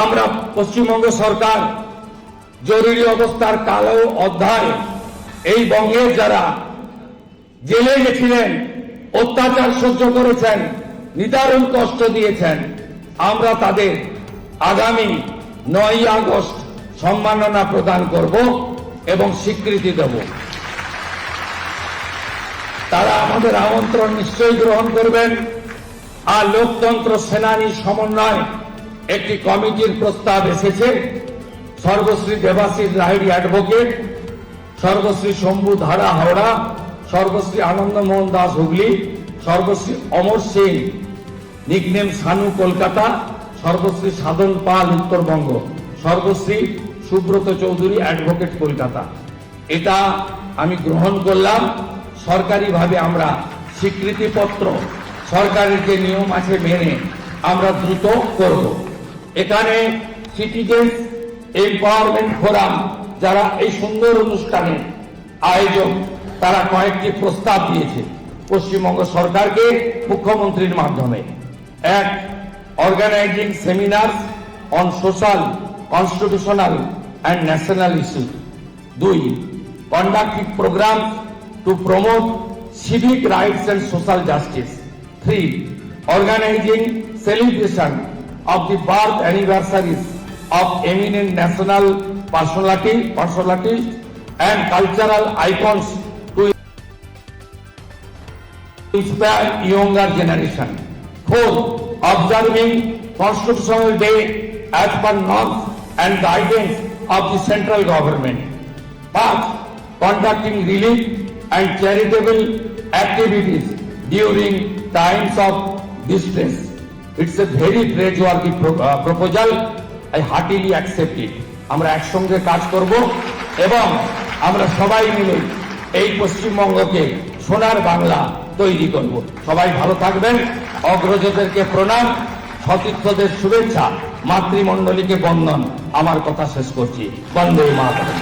আমরা পশ্চিমবঙ্গ সরকার জরুরি অবস্থার কালো অধ্যায় এই বঙ্গের যারা জেলে গেছিলেন, অত্যাচার সহ্য করেছেন, নিদারুণ কষ্ট দিয়েছেন, আমরা তাদের আগামী 9 আগস্ট সম্মাননা প্রদান করব এবং স্বীকৃতি দেব। তারা আমাদের আমন্ত্রণ নিশ্চয়ই গ্রহণ করবেন। আর লোকতন্ত্র সেনানী সমন্বয় একটি কমিটির প্রস্তাব এসেছে। সর্বশ্রী দেবাশিস রাহেরি অ্যাডভোকেট, সর্বশ্রী শম্ভু ধারা হাওড়া, সর্বশ্রী আনন্দমোহন দাস হুগলি, সর্বশ্রী অমর সিং নিকনেম সানু কলকাতা, সর্বশ্রী সাধন পাল উত্তরবঙ্গ, সর্বশ্রী সুব্রত চৌধুরী অ্যাডভোকেট কলকাতা। এটা আমি গ্রহণ করলাম। সরকারিভাবে আমরা স্বীকৃতিপত্র সরকারের যে নিয়ম আছে মেনে আমরা দ্রুত করব। এখানে সিটিজেন্স এম্পাওয়ারমেন্ট ফোরাম যারা এই সুন্দর অনুষ্ঠানের আয়োজক, তারা কয়েকটি প্রস্তাব দিয়েছে পশ্চিমবঙ্গ সরকারকে মুখ্যমন্ত্রীর মাধ্যমে। এক, organising seminar on social, constitutional and national issue. 2, conducting programme to promote civic rights and social justice. 3, organizing celebration of the birth anniversaries of eminent national personalities and cultural icons to inspire younger generation. 4, observing Constitutional Day as per norms and guidance of the central government. 5, conducting relief and charitable activities during times of distress. It's a very praiseworthy proposal. I heartily accept it. আমরা একসঙ্গে কাজ করব এবং আমরা সবাই মিলে এই পশ্চিমবঙ্গকে সোনার বাংলা তৈরি করব। সবাই ভালো থাকবেন। অগ্রজদেরকে প্রণাম, সতীর্থদের শুভেচ্ছা, মাতৃমণ্ডলীকে বন্দন। আমার কথা শেষ করছি। বন্দে মাতরম।